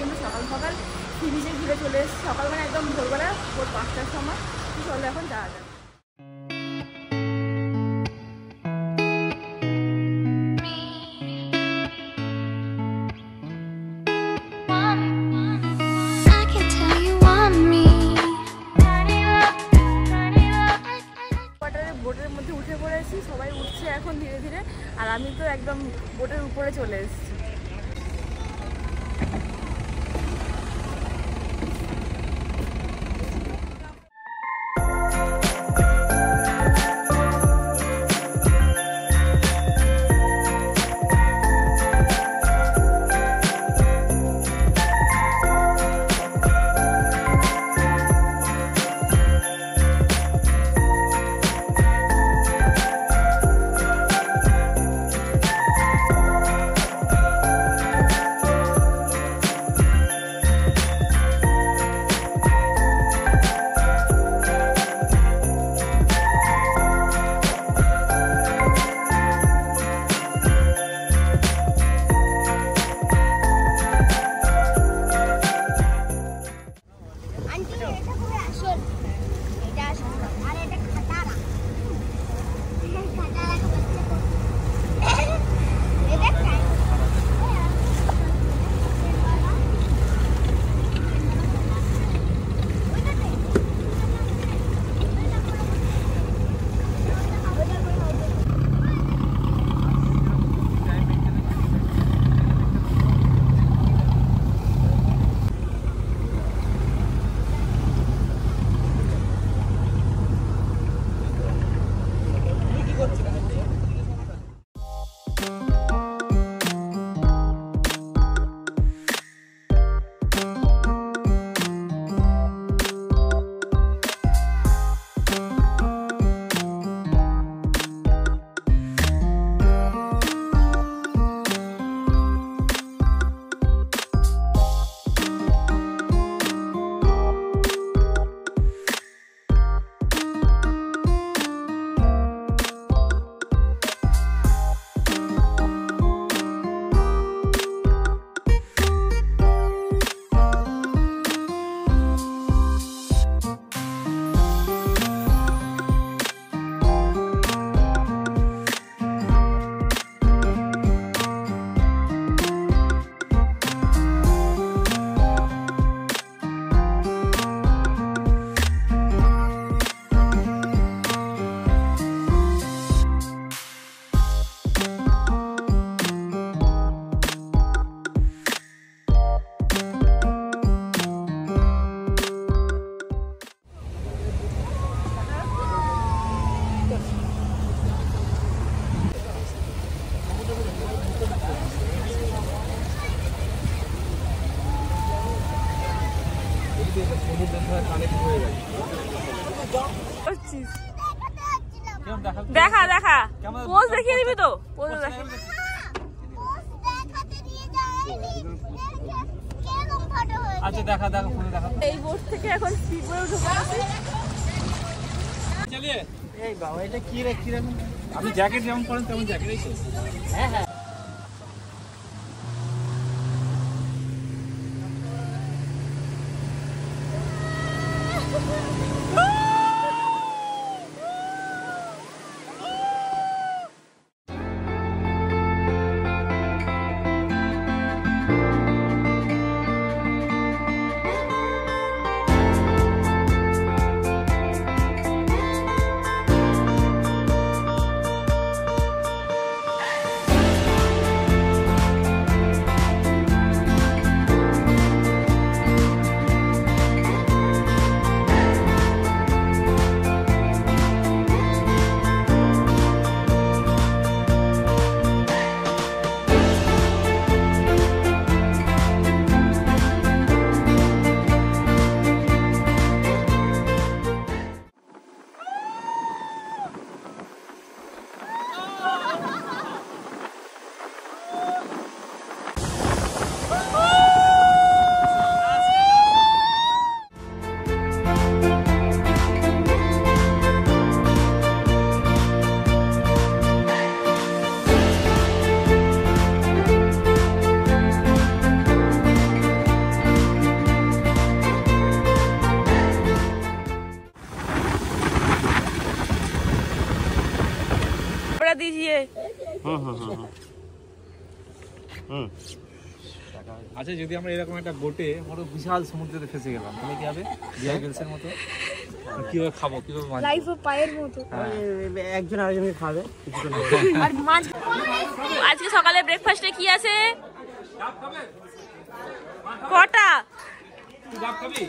কিন্তু সকাল সকাল সি বিচে ঘুরে চলে এসেছি। সকাল মানে একদম ভোরবেলা, ভোর 5টার সময়। চলো এখন যাওয়া যাক। বোটের মধ্যে উঠে পড়েছি, সবাই উঠছে এখন ধীরে ধীরে, আর আমি তো একদম বোটের উপরে চলে এসেছি। দেখা দেখা পোজ দেখিয়ে দিবি তো? আচ্ছা দেখা দেখা ফোনে দেখা। এই বোট থেকে এখন স্পিড বোটে ঢুকে আছি। চলিয়ে এই বাবা এটা কি রে কি রকম? আপনি জ্যাকেট যেমন পরেন তেমন জ্যাকেটই তো। হ্যাঁ হ্যাঁ টাকা দিজিয়ে। আচ্ছা যদি আমরা এরকম একটা বোটে বড় বিশাল সমুদ্রে ফেসে গেলাম তাহলে কি হবে? বিয়ার গেলসের মতো কিভাবে খাবো, কিভাবে মাছ? লাইফ অফ পায়ের মতো একজন আরেকজনকে খাবে। আর মাছ। আজকে সকালে ব্রেকফাস্টে কি আছে? কটা ডাব খাবি?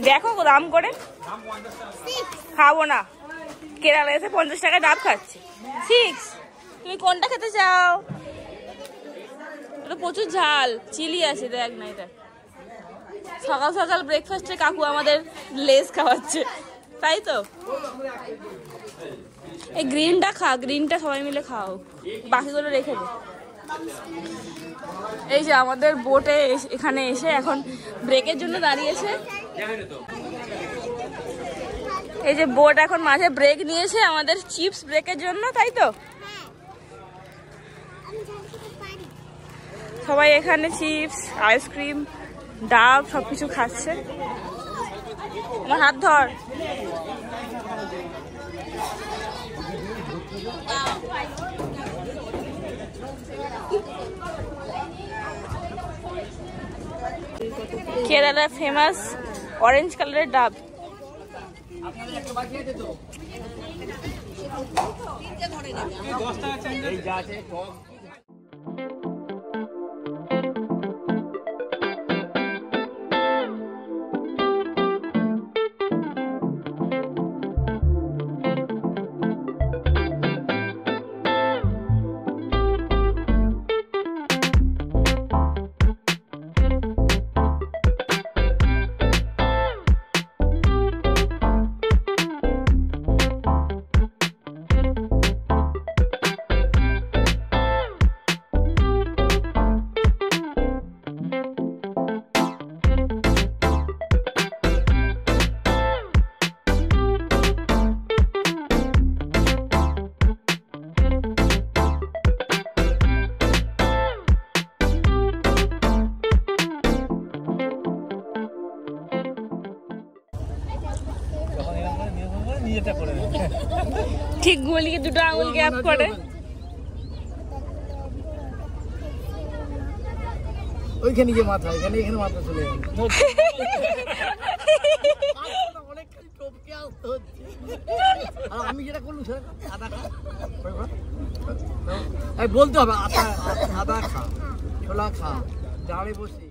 দেখো দাম করে। খাবো না, কেরালা এসে 50 টাকায় ডাব খাচ্ছে। 6। তুমি কোনটা খেতে চাও? এটা প্রচুর ঝাল, চিলি আছে, দেখ না এটা। সকাল সকাল ব্রেকফাস্টে কাকু আমাদের লেস খাওয়াচ্ছে, তাই তো? এই গ্রিনটা খা, গ্রিনটা সবাই মিলে খাও, বাকিগুলো রেখে দে। এই যে আমাদের বোটে এখানে এসে এখন ব্রেকের জন্য দাঁড়িয়েছে। এই যে বোট এখন মাঝে ব্রেক নিয়েছে আমাদের চিপস ব্রেকের জন্য, তাই তো? সবাই এখানে চিপস, আইসক্রিম, ডাব সবকিছু খাচ্ছে। আমার হাত ধর। কেরালার ফেমাস অরেঞ্জ কালারের ডাব। ঠিক গলিয়ে দুটো আঙুল গ্যাপ করে। ওইখানে গিয়ে মাথা, এখানে মাথা চলে যাবে। আমি যেটা করলাম সেটা আদা খা, বলতে হবে আদা খা, ছোলা খা, দাঁড়িয়ে বসে।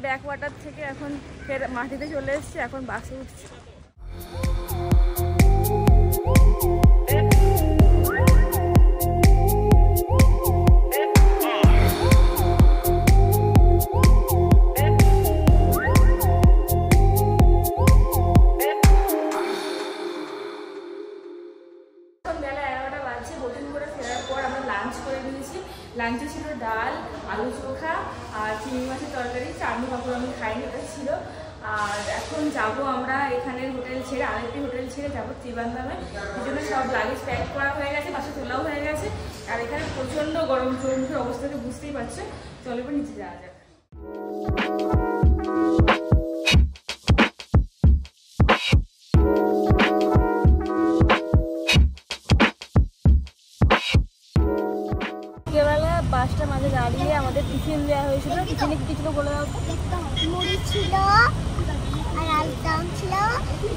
ব্যাকওয়াটার থেকে এখন ফের মাটিতে চলে এসেছে, এখন বাসে উঠছে। লাঞ্চে ছিল ডাল, আলু চোখা আর চিংড়ি মাছের তরকারি, চাটনি পাঁপড় আমি খাইনি, এটা ছিল। আর এখন যাব আমরা এখানের হোটেল ছেড়ে আরেকটি হোটেল ছেড়ে যাবো ত্রিবান্ধামে। এই জন্য সব লাগেজ প্যাক করা হয়ে গেছে, বাসে তোলাও হয়ে গেছে। আর এখানে প্রচণ্ড গরম, চোখের অবস্থাকে বুঝতেই পারছে। চলো এবার নিচে যাওয়া যাক। বাসটা মাঝে দাঁড়িয়ে আমাদের টিফিন দেওয়া হয়েছিল। টিফিনে কি ছিল বলে দাও তো? মুড়ি ছিল আর আলুদম ছিল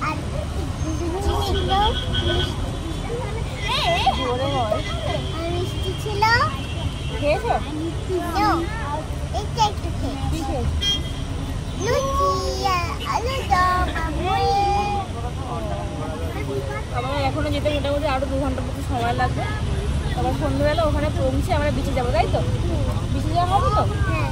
আর ছিল আর মিষ্টি ছিল। খেয়েছো? এইটা একটু খেয়েছি। লুচি আলুদম মুড়ি। আমার এখনো যেতে মোটামুটি আরো 2 ঘন্টার মতো সময় লাগবে। আবার সন্ধ্যাবেলা ওখানে পৌঁছে আমরা বিচে যাবো, তাই তো? বিচে যাওয়া হবে তো? হ্যাঁ।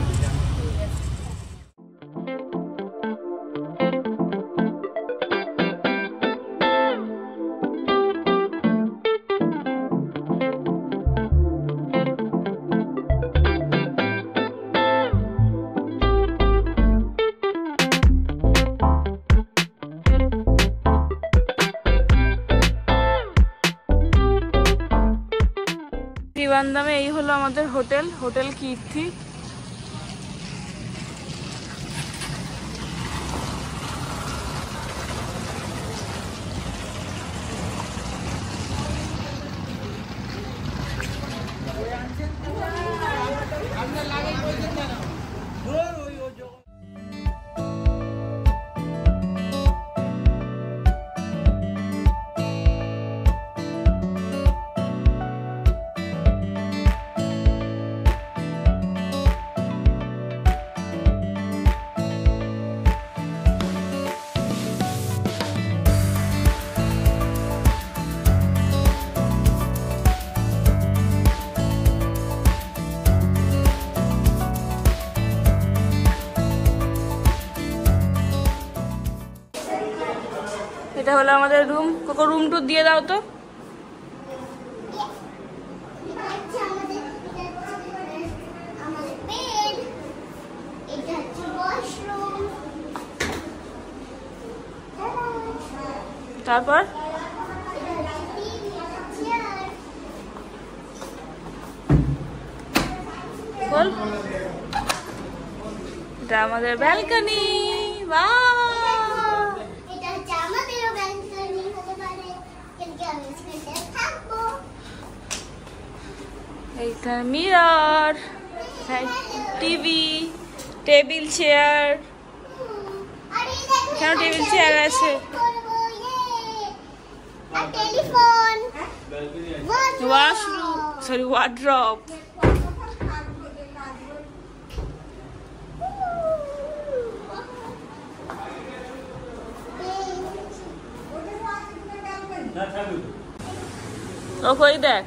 ত্রিবান্দামে এই হলো আমাদের হোটেল, হোটেল কীর্তি। এটা হলো আমাদের রুম। কোকো রুম টুর দিয়ে দাও তো। তারপর বল, এটা আমাদের ব্যালকনি। বাহ, এইটা মিরর, টিভি, টেবিল চেয়ার। কেন টেবিল চেয়ার আছে? Washroom, sorry wardrobe. ওই দেখ,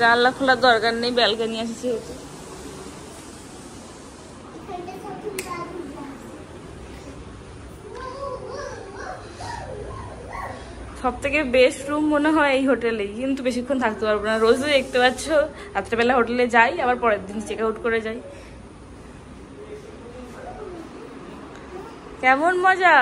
জানলা খোলার দরকার নেই, ব্যালকনি আছে যেহেতু। সব থেকে বেস্ট রুম মনে হয় এই হোটেলেই, কিন্তু বেশিক্ষণ থাকতে পারবো না। রোজ দেখতে পাচ্ছ রাত্রেবেলা হোটেলে যাই, আবার পরের দিন চেক আউট করে যাই। কেমন মজা।